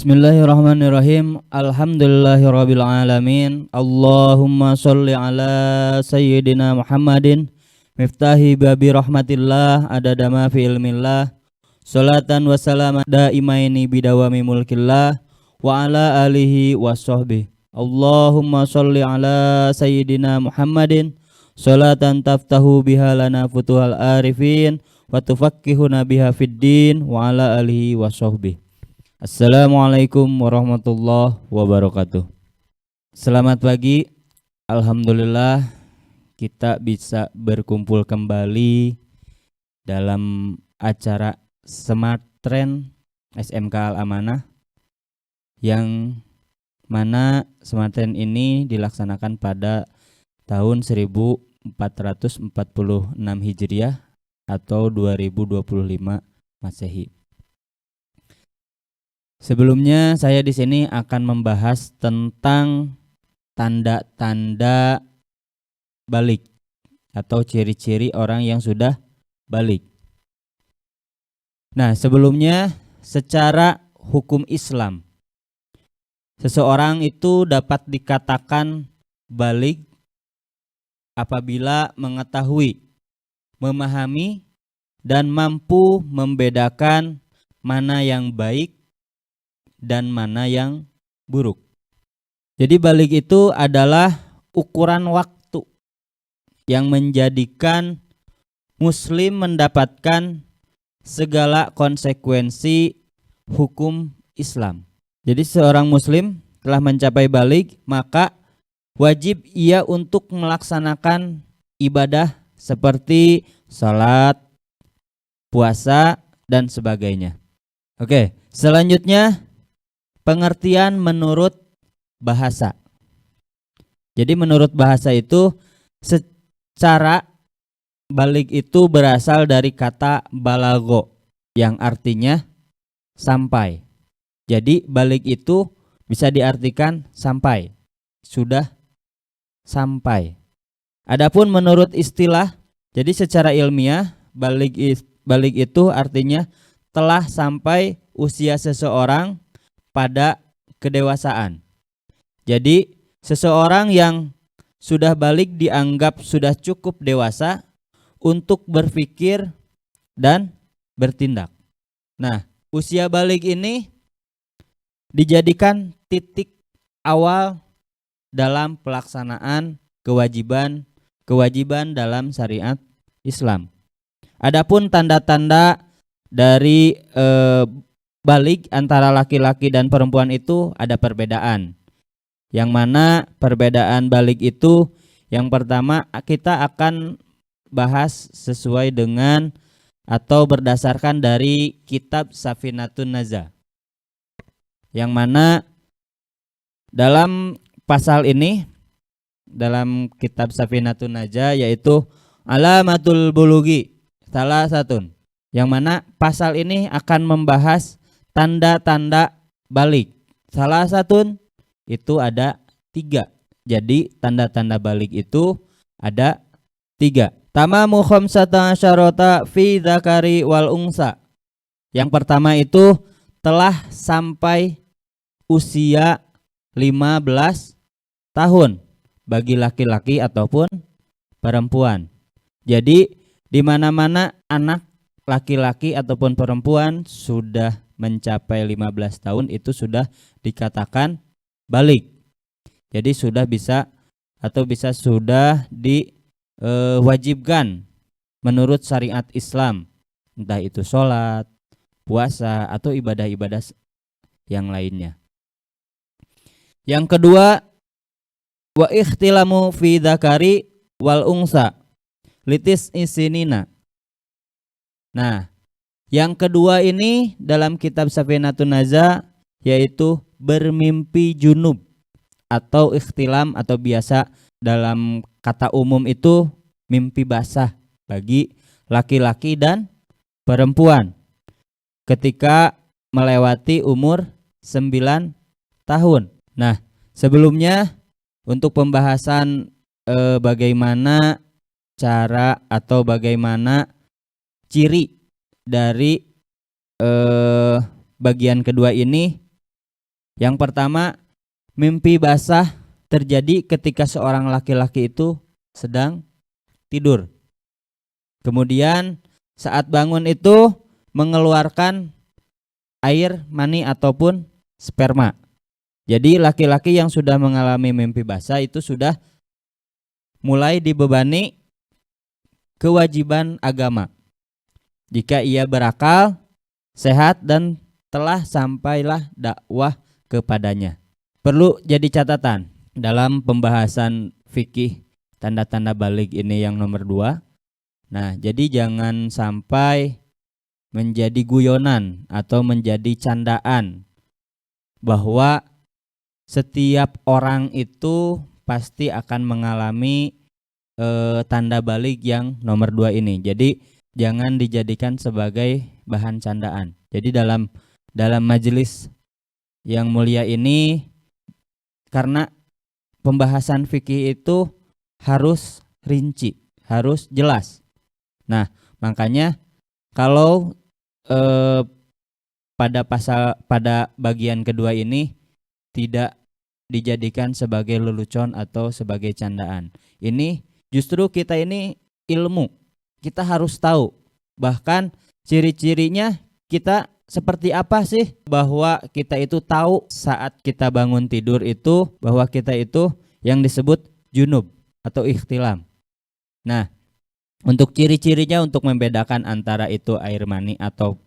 Bismillahirrahmanirrahim. Alhamdulillahirabbil alamin. Allahumma sholli ala sayyidina Muhammadin miftahi babi rahmatillah adada ma fi ilmillah. Salatan wa salaman daimaini bidawami mulkillah wa ala alihi wa sahbihi. Allahumma sholli ala sayyidina Muhammadin salatan taftahu biha lana futuhal arifin wa tufakkihuna biha fid din wa ala alihi wa sahbihi. Assalamualaikum warahmatullahi wabarakatuh. Selamat pagi. Alhamdulillah kita bisa berkumpul kembali dalam acara Smart Trend SMK Al-Amanah, yang mana Smart Trend ini dilaksanakan pada tahun 1446 Hijriah atau 2025 Masehi. Sebelumnya saya di sini akan membahas tentang tanda-tanda balik atau ciri-ciri orang yang sudah balik. Nah, sebelumnya secara hukum Islam, seseorang itu dapat dikatakan balik apabila mengetahui, memahami, dan mampu membedakan mana yang baik dan mana yang buruk. Jadi balik itu adalah ukuran waktu yang menjadikan muslim mendapatkan segala konsekuensi hukum Islam. Jadi seorang muslim telah mencapai balik, maka wajib ia untuk melaksanakan ibadah seperti salat, puasa, dan sebagainya. Oke, selanjutnya pengertian menurut bahasa. Jadi menurut bahasa itu secara balik itu berasal dari kata balago yang artinya sampai. Jadi balik itu bisa diartikan sampai, sudah sampai. Adapun menurut istilah, jadi secara ilmiah balik itu artinya telah sampai usia seseorang pada kedewasaan. Jadi seseorang yang sudah balik dianggap sudah cukup dewasa untuk berpikir dan bertindak. Nah, usia balik ini dijadikan titik awal dalam pelaksanaan kewajiban dalam syariat Islam. Adapun tanda-tanda dari balik antara laki-laki dan perempuan itu ada perbedaan. Yang mana perbedaan balik itu, yang pertama kita akan bahas sesuai dengan atau berdasarkan dari kitab Safinatun Najah. Yang mana dalam pasal ini, dalam kitab Safinatun Najah, yaitu alamatul bulugi salah satu, yang mana pasal ini akan membahas tanda-tanda balik. Salah satu itu ada 3. Jadi tanda-tanda balik itu ada 3. Tamamu khamsata syarota fi dzakari wal unsa. Yang pertama itu telah sampai usia 15 tahun bagi laki-laki ataupun perempuan. Jadi di mana-mana anak laki-laki ataupun perempuan sudah mencapai 15 tahun itu sudah dikatakan balik. Jadi sudah bisa atau sudah diwajibkan menurut syariat Islam, entah itu sholat, puasa, atau ibadah-ibadah yang lainnya. Yang kedua, wa ikhtilamu fi dzakari wal unsa litis isinina. Nah, yang kedua ini dalam kitab Safinatun Najah yaitu bermimpi junub atau ikhtilam, atau biasa dalam kata umum itu mimpi basah bagi laki-laki dan perempuan ketika melewati umur 9 tahun. Nah, sebelumnya untuk pembahasan bagaimana cara atau bagaimana ciri dari bagian kedua ini Yang pertama, mimpi basah terjadi ketika seorang laki-laki itu sedang tidur. Kemudian saat bangun itu mengeluarkan air mani ataupun sperma. Jadi laki-laki yang sudah mengalami mimpi basah itu sudah mulai dibebani kewajiban agama. Jika ia berakal, sehat dan telah sampailah dakwah kepadanya. Perlu jadi catatan dalam pembahasan fikih tanda-tanda balik ini yang nomor 2. Nah, jadi jangan sampai menjadi guyonan atau menjadi candaan bahwa setiap orang itu pasti akan mengalami tanda balik yang nomor 2 ini. Jadi jangan dijadikan sebagai bahan candaan. Jadi dalam majelis yang mulia ini, karena pembahasan fikih itu harus rinci, harus jelas. Nah, makanya kalau pada bagian kedua ini tidak dijadikan sebagai lelucon atau sebagai candaan. Ini justru kita ini ilmu. Kita harus tahu. Bahkan ciri-cirinya kita seperti apa sih, bahwa kita itu tahu saat kita bangun tidur itu bahwa kita itu yang disebut junub atau ikhtilam. Nah, untuk ciri-cirinya, untuk membedakan antara itu air mani atau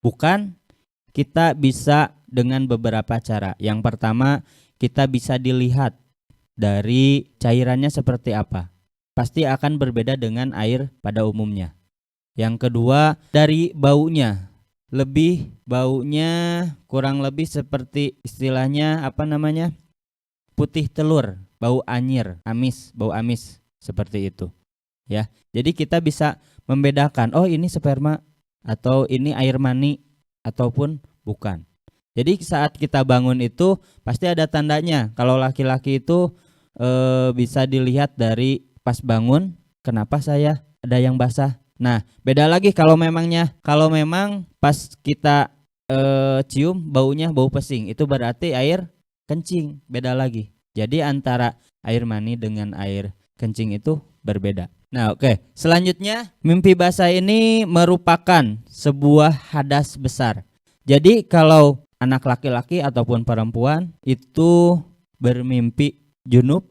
bukan, kita bisa dengan beberapa cara. Yang pertama, kita bisa dilihat dari cairannya seperti apa. Pasti akan berbeda dengan air pada umumnya. Yang kedua, dari baunya. Baunya kurang lebih seperti istilahnya putih telur, bau anyir, bau amis seperti itu. Ya, jadi kita bisa membedakan, oh ini sperma atau ini air mani ataupun bukan. Jadi saat kita bangun itu pasti ada tandanya. Kalau laki-laki itu bisa dilihat dari pas bangun, kenapa saya ada yang basah. Nah, beda lagi kalau memang pas kita cium baunya bau pesing, itu berarti air kencing, beda lagi. Jadi antara air mani dengan air kencing itu berbeda. Nah, oke. Selanjutnya, mimpi basah ini merupakan sebuah hadas besar. Jadi kalau anak laki-laki ataupun perempuan itu bermimpi junub,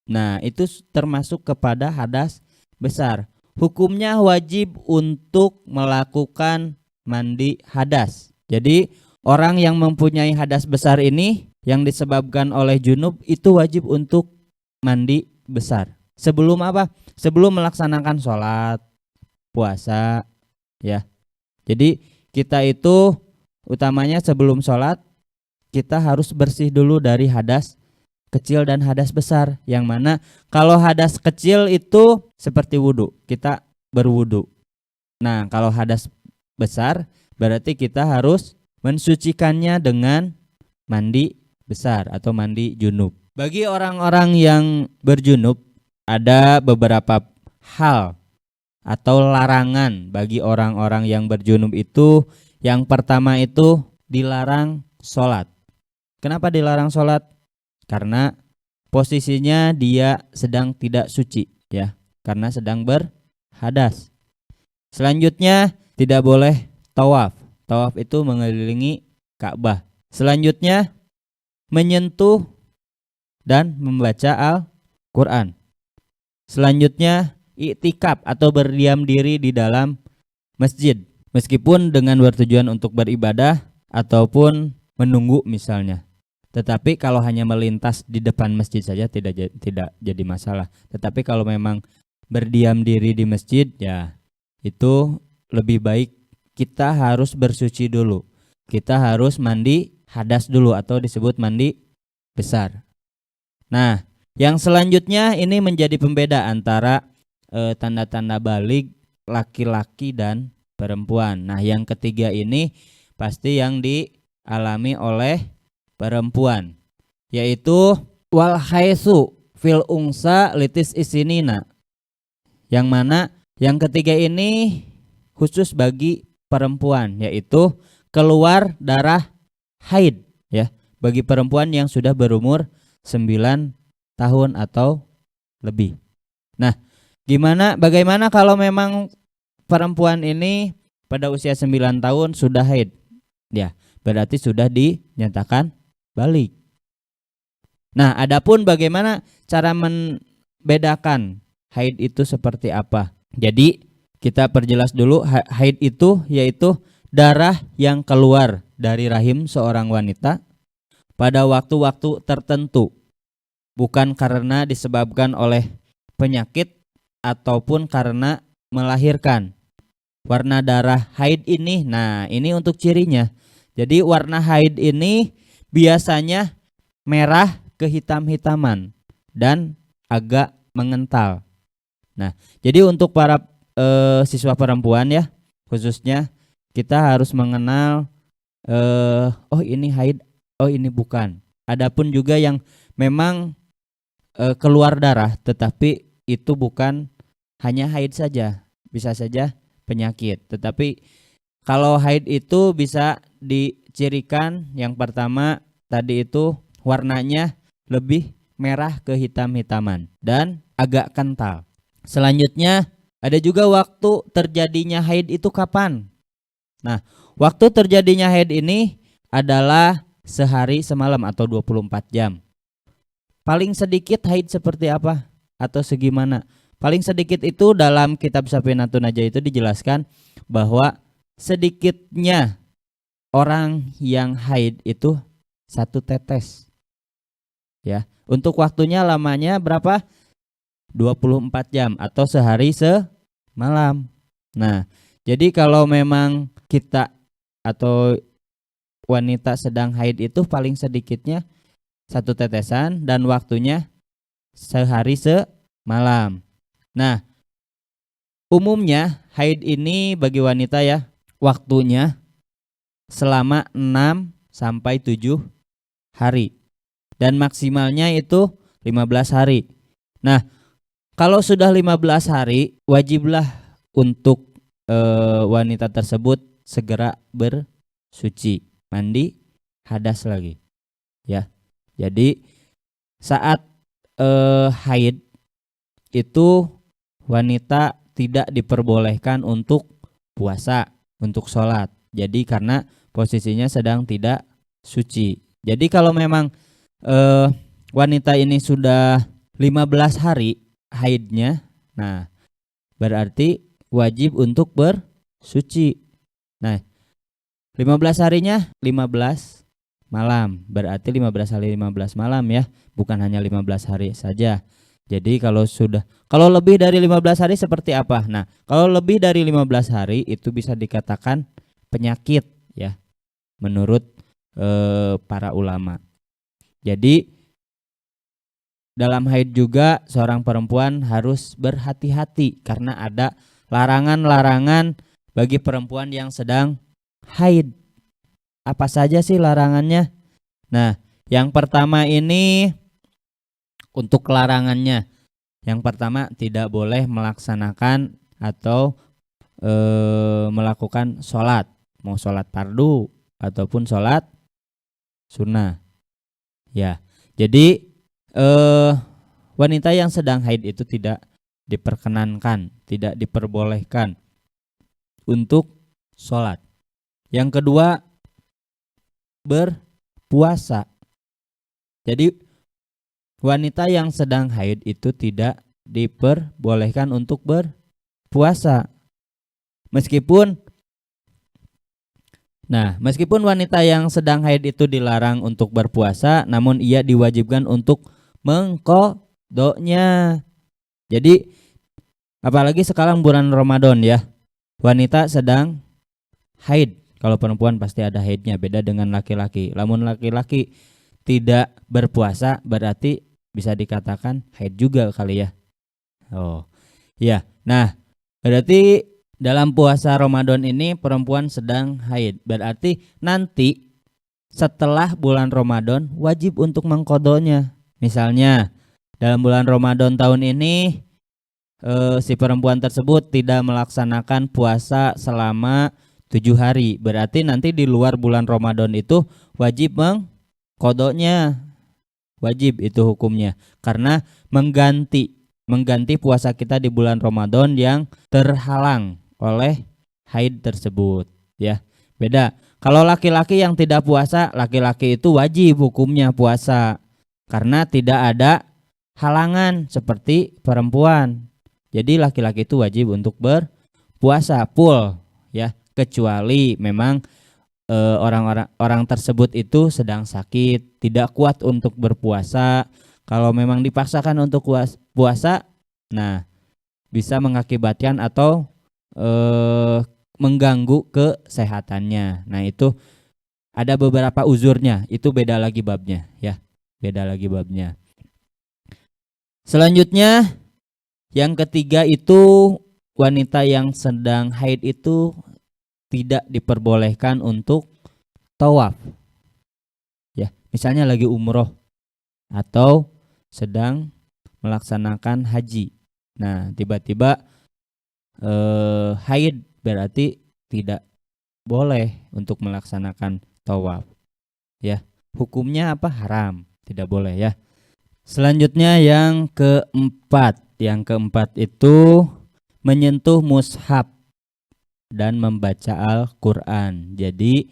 nah itu termasuk kepada hadas besar. Hukumnya wajib untuk melakukan mandi hadas. Jadi orang yang mempunyai hadas besar ini yang disebabkan oleh junub itu wajib untuk mandi besar. Sebelum apa? Sebelum melaksanakan sholat, puasa, ya. Jadi kita itu utamanya sebelum sholat kita harus bersih dulu dari hadas kecil dan hadas besar. Yang mana kalau hadas kecil itu seperti wudhu, kita berwudhu. Nah, kalau hadas besar berarti kita harus mensucikannya dengan mandi besar atau mandi junub. Bagi orang-orang yang berjunub, ada beberapa hal atau larangan bagi orang-orang yang berjunub itu. Yang pertama itu dilarang sholat. Kenapa dilarang sholat? Karena posisinya dia sedang tidak suci, ya, karena sedang berhadas. Selanjutnya tidak boleh tawaf. Tawaf itu mengelilingi Ka'bah. Selanjutnya menyentuh dan membaca Al-Quran. Selanjutnya iktikaf atau berdiam diri di dalam masjid, meskipun dengan bertujuan untuk beribadah ataupun menunggu misalnya. Tetapi kalau hanya melintas di depan masjid saja tidak jadi masalah. Tetapi kalau memang berdiam diri di masjid, ya itu lebih baik kita harus bersuci dulu. Kita harus mandi hadas dulu atau disebut mandi besar. Nah, yang selanjutnya ini menjadi pembeda antara tanda-tanda balik laki-laki dan perempuan. Nah, yang ketiga ini pasti yang dialami oleh perempuan, yaitu wal haisu fil ungsa litis isinina. Yang mana yang ketiga ini khusus bagi perempuan, yaitu keluar darah haid, ya. bagi perempuan yang sudah berumur 9 tahun atau lebih. Nah, bagaimana kalau memang perempuan ini pada usia 9 tahun sudah haid? Ya, berarti sudah dinyatakan balik. Nah, adapun bagaimana cara membedakan haid itu seperti apa? Jadi, kita perjelas dulu, haid itu yaitu darah yang keluar dari rahim seorang wanita pada waktu-waktu tertentu, bukan karena disebabkan oleh penyakit ataupun karena melahirkan. Warna darah haid ini, nah ini untuk cirinya. Jadi warna haid ini biasanya merah kehitam-hitaman dan agak mengental. Nah, jadi untuk para siswa perempuan ya, khususnya kita harus mengenal oh ini haid, oh ini bukan. Adapun juga yang memang keluar darah tetapi itu bukan hanya haid saja, bisa saja penyakit. Tetapi kalau haid itu bisa dicirikan, yang pertama tadi itu warnanya lebih merah kehitam-hitaman dan agak kental. Selanjutnya ada juga waktu terjadinya haid itu kapan? Nah, waktu terjadinya haid ini adalah sehari semalam atau 24 jam. Paling sedikit haid seperti apa atau segimana? Paling sedikit itu dalam kitab Safinatun Najah itu dijelaskan bahwa sedikitnya orang yang haid itu 1 tetes. Ya, untuk waktunya lamanya berapa? 24 jam atau sehari semalam. Nah, jadi kalau memang kita atau wanita sedang haid itu paling sedikitnya 1 tetesan dan waktunya sehari semalam. Nah, umumnya haid ini bagi wanita ya, waktunya selama 6 sampai 7 hari. Dan maksimalnya itu 15 hari. Nah, kalau sudah 15 hari, wajiblah untuk wanita tersebut segera bersuci, mandi hadas lagi. Ya. Jadi saat haid itu wanita tidak diperbolehkan untuk puasa, untuk sholat. Jadi karena posisinya sedang tidak suci. Jadi kalau memang wanita ini sudah 15 hari haidnya, nah berarti wajib untuk bersuci. Nah, 15 harinya 15 malam, berarti 15 hari 15 malam ya, bukan hanya 15 hari saja. Jadi kalau lebih dari 15 hari seperti apa? Nah, kalau lebih dari 15 hari itu bisa dikatakan penyakit ya, menurut para ulama. Jadi dalam haid juga seorang perempuan harus berhati-hati karena ada larangan-larangan bagi perempuan yang sedang haid. Apa saja sih larangannya? Nah, yang pertama ini untuk larangannya. Yang pertama tidak boleh melaksanakan atau melakukan sholat, mau sholat fardu ataupun sholat sunnah. Ya, jadi wanita yang sedang haid itu tidak diperkenankan, tidak diperbolehkan untuk sholat. Yang kedua, berpuasa. Jadi wanita yang sedang haid itu tidak diperbolehkan untuk berpuasa. Meskipun wanita yang sedang haid itu dilarang untuk berpuasa, namun ia diwajibkan untuk mengqadanya. Jadi apalagi sekarang bulan Ramadan ya, wanita sedang haid. Kalau perempuan pasti ada haidnya, beda dengan laki-laki. Namun laki-laki tidak berpuasa berarti bisa dikatakan haid juga kali ya. Oh ya, nah berarti dalam puasa Ramadan ini perempuan sedang haid. Berarti nanti setelah bulan Ramadan wajib untuk mengqadanya. Misalnya dalam bulan Ramadan tahun ini si perempuan tersebut tidak melaksanakan puasa selama 7 hari. Berarti nanti di luar bulan Ramadan itu wajib Qadanya wajib itu hukumnya, karena mengganti puasa kita di bulan Ramadan yang terhalang oleh haid tersebut, ya. Beda. Kalau laki-laki yang tidak puasa, laki-laki itu wajib hukumnya puasa karena tidak ada halangan seperti perempuan. Jadi laki-laki itu wajib untuk berpuasa full, ya, kecuali memang orang tersebut itu sedang sakit, tidak kuat untuk berpuasa. Kalau memang dipaksakan untuk puasa, nah bisa mengakibatkan atau mengganggu kesehatannya. Nah, itu ada beberapa uzurnya, itu beda lagi babnya, ya. Beda lagi babnya. Selanjutnya yang ketiga itu wanita yang sedang haid itu tidak diperbolehkan untuk tawaf. Ya, misalnya lagi umroh atau sedang melaksanakan haji. Nah, tiba-tiba haid, berarti tidak boleh untuk melaksanakan tawaf. Ya, hukumnya apa? Haram, tidak boleh, ya. Selanjutnya yang keempat. Yang keempat itu menyentuh mushaf dan membaca Al-Quran. Jadi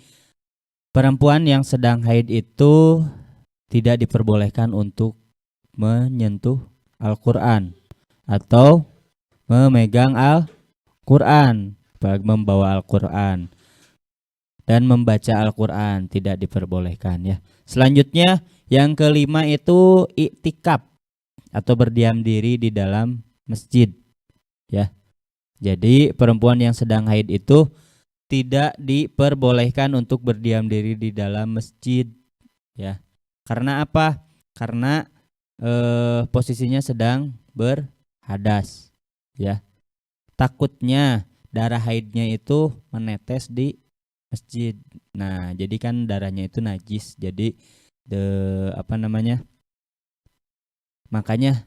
perempuan yang sedang haid itu tidak diperbolehkan untuk menyentuh Al-Quran atau memegang Al-Quran, membawa Al-Quran dan membaca Al-Quran, tidak diperbolehkan, ya. Selanjutnya yang kelima itu iktikaf atau berdiam diri di dalam masjid, ya. Jadi perempuan yang sedang haid itu tidak diperbolehkan untuk berdiam diri di dalam masjid, ya. Karena apa? Karena posisinya sedang berhadas, ya. Takutnya darah haidnya itu menetes di masjid. Nah, jadi kan darahnya itu najis. Jadi makanya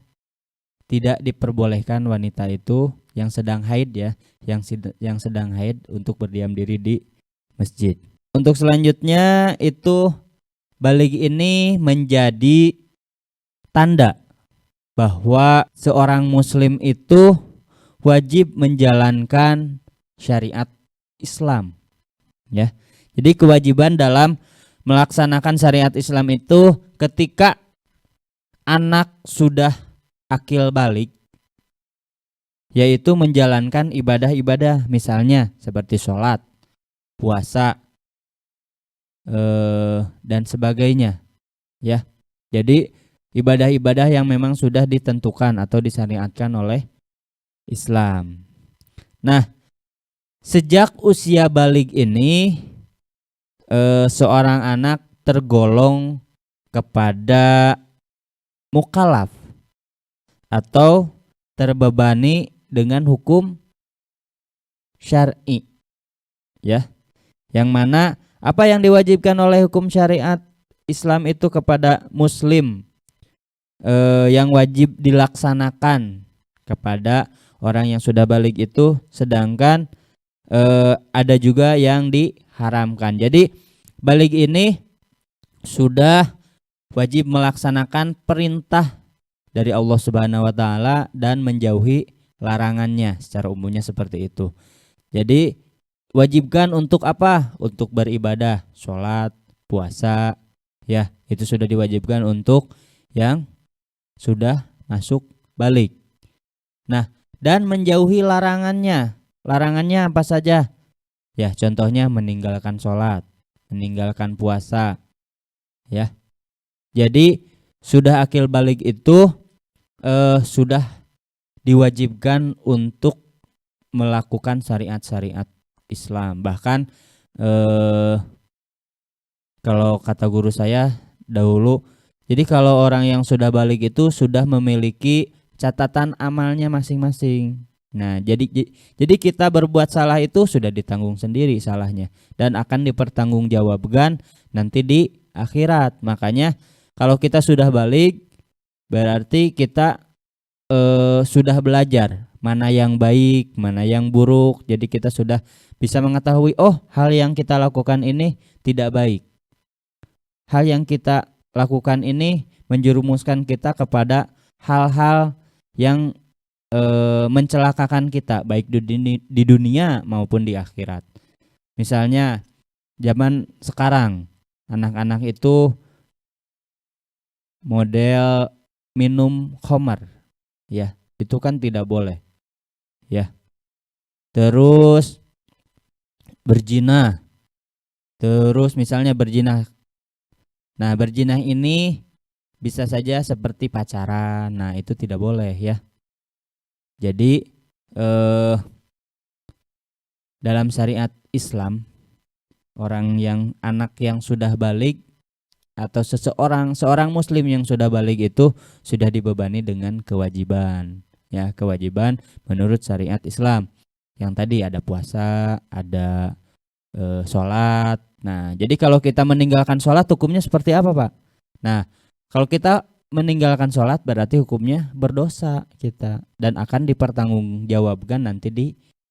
tidak diperbolehkan wanita itu yang sedang haid, ya, yang sedang haid untuk berdiam diri di masjid. Untuk selanjutnya itu baligh ini menjadi tanda bahwa seorang muslim itu wajib menjalankan syariat Islam, ya. Jadi kewajiban dalam melaksanakan syariat Islam itu ketika anak sudah akil balik, yaitu menjalankan ibadah-ibadah, misalnya seperti sholat, puasa, dan sebagainya, ya. Jadi ibadah-ibadah yang memang sudah ditentukan atau disyariatkan oleh Islam. Nah, sejak usia baligh ini seorang anak tergolong kepada mukallaf atau terbebani dengan hukum syar'i, ya. Yang mana apa yang diwajibkan oleh hukum syariat Islam itu kepada muslim, yang wajib dilaksanakan kepada orang yang sudah baligh itu, sedangkan ada juga yang diharamkan. Jadi baligh ini sudah wajib melaksanakan perintah dari Allah Subhanahu wa taala dan menjauhi larangannya, secara umumnya seperti itu. Jadi wajibkan untuk apa? Untuk beribadah, sholat, puasa, ya, itu sudah diwajibkan untuk yang sudah masuk baligh. Nah, dan menjauhi larangannya. Larangannya apa saja? Ya, contohnya meninggalkan sholat, meninggalkan puasa, ya. Jadi sudah akil baligh itu sudah diwajibkan untuk melakukan syariat-syariat Islam. Bahkan kalau kata guru saya dahulu, jadi kalau orang yang sudah baligh itu sudah memiliki catatan amalnya masing-masing. Nah, jadi kita berbuat salah itu sudah ditanggung sendiri salahnya dan akan dipertanggungjawabkan nanti di akhirat. Makanya kalau kita sudah baligh, berarti kita sudah belajar mana yang baik, mana yang buruk. Jadi kita sudah bisa mengetahui, oh, hal yang kita lakukan ini tidak baik. Hal yang kita lakukan ini menjerumuskan kita kepada hal-hal yang mencelakakan kita baik di dunia maupun di akhirat. Misalnya zaman sekarang anak-anak itu model minum khamar, ya itu kan tidak boleh, ya. Terus berzina, terus misalnya berzina. Nah, berzina ini bisa saja seperti pacaran. Nah, itu tidak boleh ya. Jadi dalam syariat Islam, anak yang sudah balik atau seorang muslim yang sudah balik itu sudah dibebani dengan kewajiban, ya, kewajiban menurut syariat Islam. Yang tadi ada puasa, ada sholat. Nah, jadi kalau kita meninggalkan sholat hukumnya seperti apa, Pak? Nah, kalau kita meninggalkan sholat berarti hukumnya berdosa kita dan akan dipertanggungjawabkan nanti di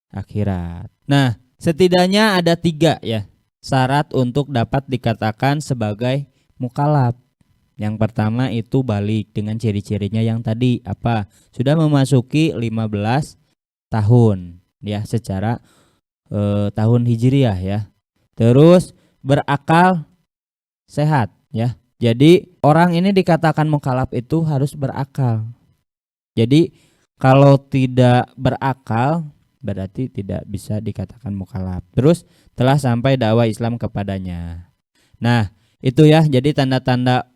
akhirat. Nah, setidaknya ada 3 ya syarat untuk dapat dikatakan sebagai mukallaf. Yang pertama itu balik dengan ciri-cirinya yang tadi apa? Sudah memasuki 15 tahun ya secara tahun hijriah ya. Terus berakal sehat ya. Jadi orang ini dikatakan mukallaf itu harus berakal. Jadi kalau tidak berakal berarti tidak bisa dikatakan mukallaf. Terus telah sampai dakwah Islam kepadanya. Nah, itu ya. Jadi tanda-tanda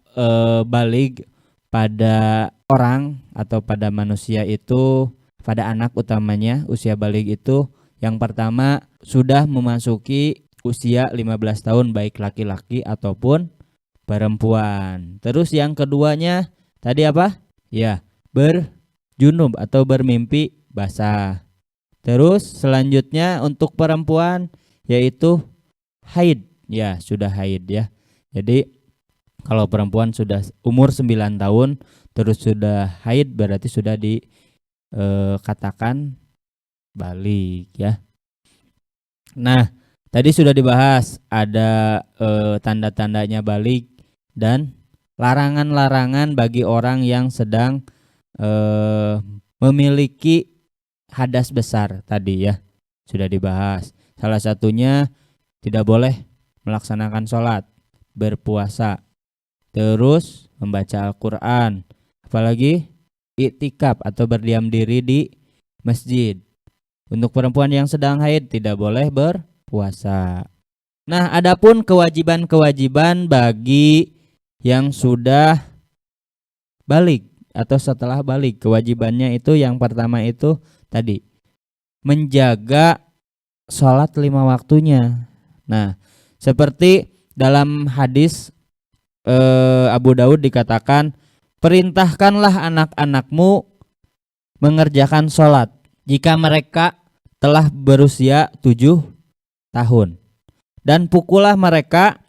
baligh pada orang atau pada manusia itu, pada anak utamanya usia baligh itu yang pertama sudah memasuki usia 15 tahun baik laki-laki ataupun perempuan. Terus yang keduanya tadi apa? Ya, berjunub atau bermimpi basah. Terus selanjutnya untuk perempuan yaitu haid. Ya, sudah haid ya. Jadi kalau perempuan sudah umur 9 tahun terus sudah haid berarti sudah dikatakan balik ya. Nah, tadi sudah dibahas ada tanda-tandanya balik dan larangan-larangan bagi orang yang sedang memiliki hadas besar tadi ya. Sudah dibahas. Salah satunya tidak boleh melaksanakan sholat, berpuasa, terus membaca Al-Quran, apalagi iktikaf atau berdiam diri di masjid. Untuk perempuan yang sedang haid tidak boleh berpuasa. Nah, adapun kewajiban-kewajiban bagi yang sudah balik atau setelah balik, kewajibannya itu yang pertama itu tadi menjaga sholat 5 waktunya. Nah, seperti dalam hadis Abu Daud dikatakan, perintahkanlah anak-anakmu mengerjakan sholat jika mereka telah berusia 7 tahun. Dan pukullah mereka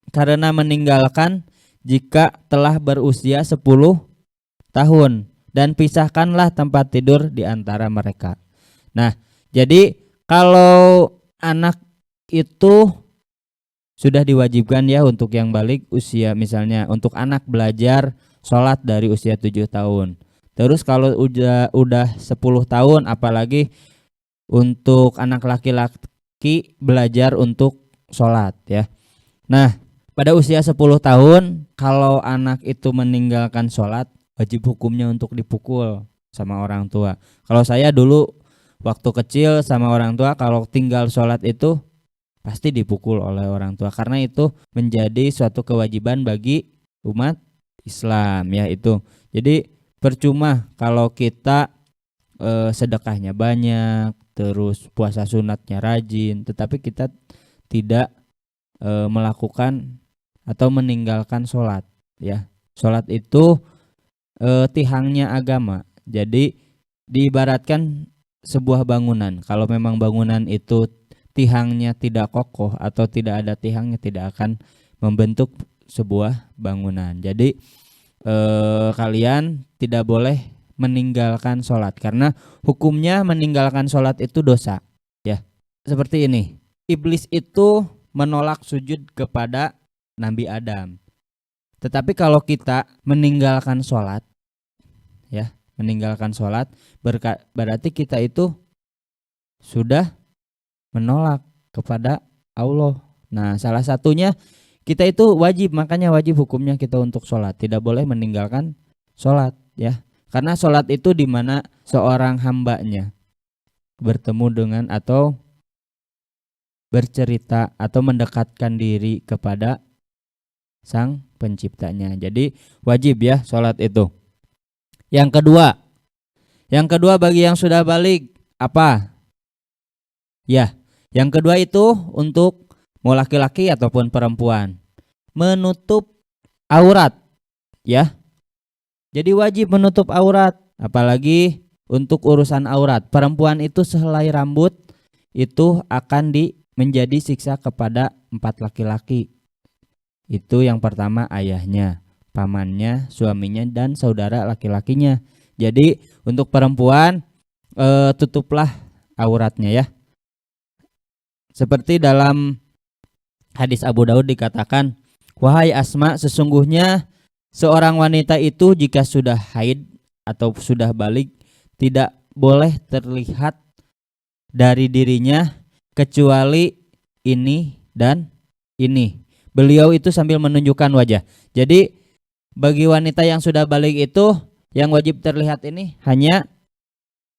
karena meninggalkan jika telah berusia 10 tahun. Dan pisahkanlah tempat tidur di antara mereka. Nah, jadi kalau anak itu sudah diwajibkan ya untuk yang balik usia, misalnya untuk anak belajar sholat dari usia 7 tahun. Terus kalau udah 10 tahun apalagi untuk anak laki-laki belajar untuk sholat ya. Nah, pada usia 10 tahun kalau anak itu meninggalkan sholat wajib hukumnya untuk dipukul sama orang tua. Kalau saya dulu waktu kecil sama orang tua kalau tinggal sholat itu pasti dipukul oleh orang tua karena itu menjadi suatu kewajiban bagi umat Islam ya itu. Jadi percuma kalau kita sedekahnya banyak, terus puasa sunatnya rajin, tetapi kita tidak melakukan atau meninggalkan sholat ya. Sholat itu tihangnya agama. Jadi diibaratkan sebuah bangunan. Kalau memang bangunan itu tihangnya tidak kokoh atau tidak ada tihangnya tidak akan membentuk sebuah bangunan. Jadi kalian tidak boleh meninggalkan sholat karena hukumnya meninggalkan sholat itu dosa ya. Seperti ini, iblis itu menolak sujud kepada Nabi Adam Tetapi kalau kita meninggalkan sholat, ya, meninggalkan sholat, berarti kita itu sudah menolak kepada Allah. Nah, salah satunya kita itu wajib, makanya wajib hukumnya kita untuk sholat. Tidak boleh meninggalkan sholat, ya. Karena sholat itu di mana seorang hambanya bertemu dengan atau bercerita atau mendekatkan diri kepada sang penciptanya. Jadi wajib ya sholat itu. Yang kedua bagi yang sudah balik apa? Ya, yang kedua itu untuk mau laki-laki ataupun perempuan menutup aurat, ya. Jadi wajib menutup aurat, apalagi untuk urusan aurat. Perempuan itu sehelai rambut itu akan menjadi siksa kepada 4 laki-laki. Itu yang pertama ayahnya, pamannya, suaminya, dan saudara laki-lakinya. Jadi untuk perempuan tutuplah auratnya ya. Seperti dalam hadis Abu Daud dikatakan, wahai Asma, sesungguhnya seorang wanita itu jika sudah haid atau sudah balik tidak boleh terlihat dari dirinya kecuali ini dan ini. Beliau itu sambil menunjukkan wajah. Jadi bagi wanita yang sudah balik itu yang wajib terlihat ini hanya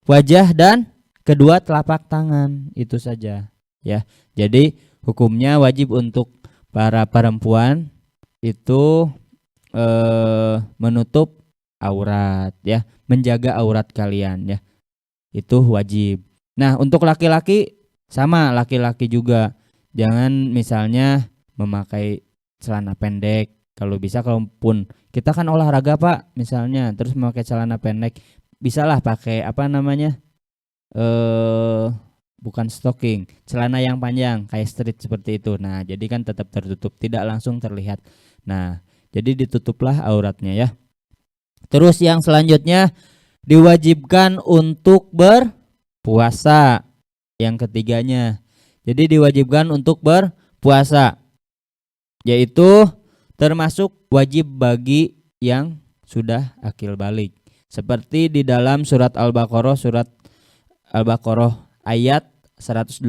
wajah dan kedua telapak tangan, itu saja ya. Jadi hukumnya wajib untuk para perempuan itu menutup aurat ya, menjaga aurat kalian ya. Itu wajib. Nah, untuk laki-laki sama, laki-laki juga jangan misalnya memakai celana pendek. Kalau bisa, kalaupun kita kan olahraga Pak misalnya, terus memakai celana pendek, bisalah pakai apa namanya, bukan stocking, celana yang panjang kayak street seperti itu. Nah, jadi kan tetap tertutup, tidak langsung terlihat. Nah, jadi ditutuplah auratnya ya. Terus yang selanjutnya diwajibkan untuk berpuasa. Yang ketiganya, jadi diwajibkan untuk berpuasa, yaitu termasuk wajib bagi yang sudah akil balik. Seperti di dalam surat Al-Baqarah ayat 183,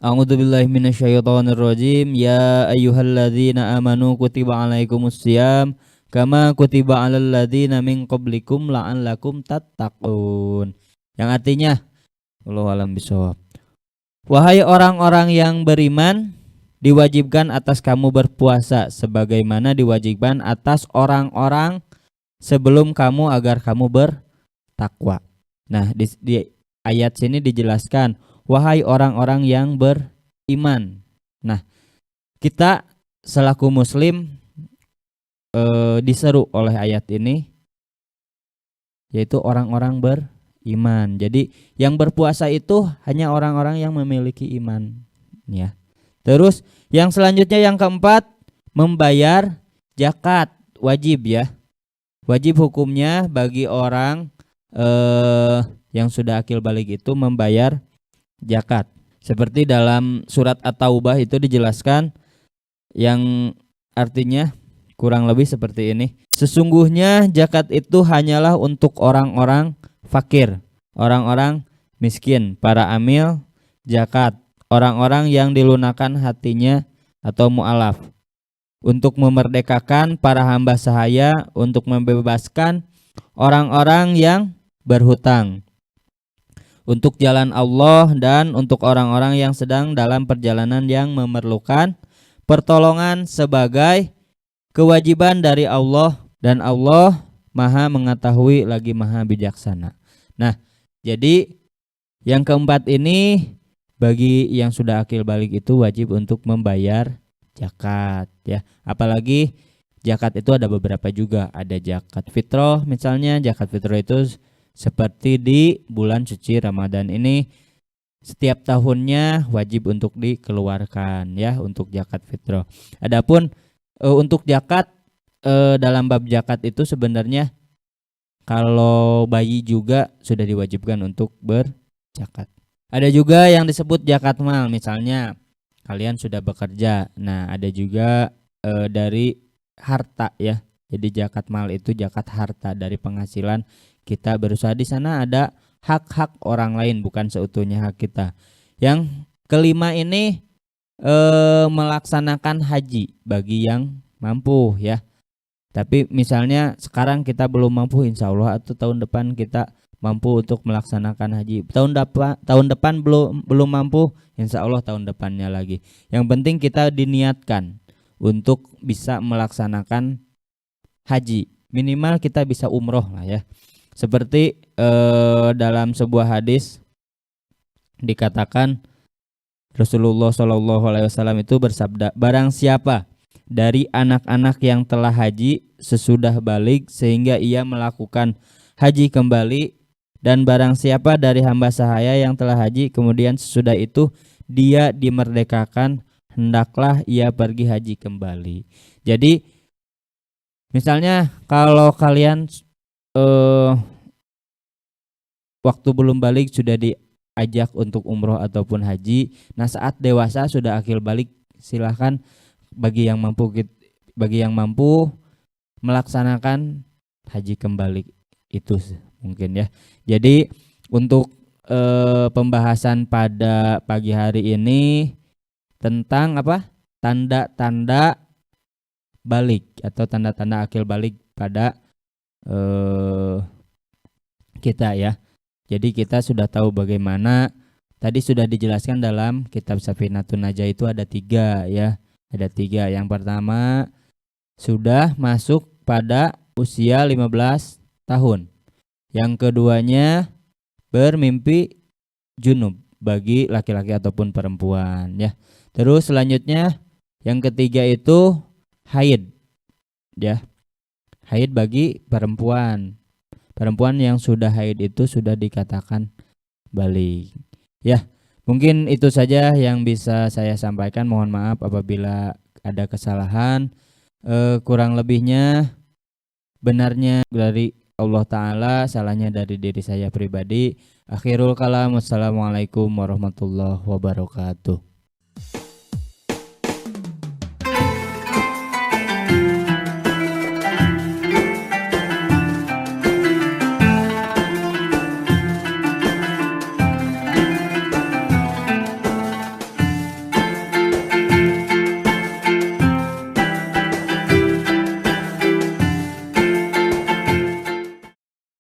A'udzubillahi minasyaitonirrajim, ya ayyuhalladzina amanu kutiba alaikumussyam kama kutiba alal ladzina min qablikum la'allakum tattaqun. Yang artinya, Allahu a'lam bishawab. Wahai orang-orang yang beriman, diwajibkan atas kamu berpuasa sebagaimana diwajibkan atas orang-orang sebelum kamu agar kamu bertakwa. Nah, di ayat sini dijelaskan wahai orang-orang yang beriman. Nah, kita selaku muslim diseru oleh ayat ini yaitu orang-orang beriman. Jadi yang berpuasa itu hanya orang-orang yang memiliki iman ya. Terus yang selanjutnya yang keempat, membayar zakat wajib ya. Wajib hukumnya bagi orang yang sudah akil balik itu membayar zakat. Seperti dalam surat At-Taubah itu dijelaskan yang artinya kurang lebih seperti ini. Sesungguhnya zakat itu hanyalah untuk orang-orang fakir, orang-orang miskin, para amil zakat, orang-orang yang dilunakan hatinya atau mu'alaf, untuk memerdekakan para hamba sahaya, untuk membebaskan orang-orang yang berhutang, untuk jalan Allah, dan untuk orang-orang yang sedang dalam perjalanan yang memerlukan pertolongan sebagai kewajiban dari Allah, dan Allah Maha mengetahui lagi Maha bijaksana. Nah, jadi yang keempat ini bagi yang sudah akil balik itu wajib untuk membayar zakat ya. Apalagi zakat itu ada beberapa juga. Ada zakat fitrah misalnya. Zakat fitrah itu seperti di bulan suci Ramadan ini setiap tahunnya wajib untuk dikeluarkan ya, untuk zakat fitrah. Adapun untuk zakat dalam bab zakat itu sebenarnya kalau bayi juga sudah diwajibkan untuk berzakat. Ada juga yang disebut zakat mal, misalnya kalian sudah bekerja. Nah, ada juga dari harta ya. Jadi zakat mal itu zakat harta dari penghasilan kita berusaha. Di sana ada hak-hak orang lain bukan seutuhnya hak kita. Yang kelima ini melaksanakan haji bagi yang mampu ya. Tapi misalnya sekarang kita belum mampu, insya Allah atau tahun depan kita mampu untuk melaksanakan haji. Tahun depan belum mampu, insya Allah tahun depannya lagi. Yang penting kita diniatkan untuk bisa melaksanakan haji. Minimal kita bisa umroh lah ya. Seperti dalam sebuah hadis dikatakan Rasulullah SAW itu bersabda, barang siapa dari anak-anak yang telah haji sesudah balik sehingga ia melakukan haji kembali, dan barang siapa dari hamba sahaya yang telah haji kemudian sesudah itu dia dimerdekakan, hendaklah ia pergi haji kembali. Jadi misalnya kalau kalian waktu belum balik sudah diajak untuk umroh ataupun haji, nah saat dewasa sudah akil balik, silahkan bagi yang mampu melaksanakan haji kembali itu mungkin ya. Jadi untuk pembahasan pada pagi hari ini tentang apa? Tanda-tanda balik atau tanda-tanda akil balik pada kita ya. Jadi kita sudah tahu bagaimana, tadi sudah dijelaskan dalam kitab Safinatun Najah itu ada 3 ya. Ada 3. Yang pertama sudah masuk pada usia 15 tahun. Yang keduanya bermimpi junub bagi laki-laki ataupun perempuan ya. Terus selanjutnya yang ketiga itu haid ya. Haid bagi perempuan. Perempuan yang sudah haid itu sudah dikatakan balik. Ya, mungkin itu saja yang bisa saya sampaikan. Mohon maaf apabila ada kesalahan. Kurang lebihnya benarnya dari Allah Ta'ala, salahnya dari diri saya pribadi. Akhirul kalam. Wassalamualaikum warahmatullahi wabarakatuh.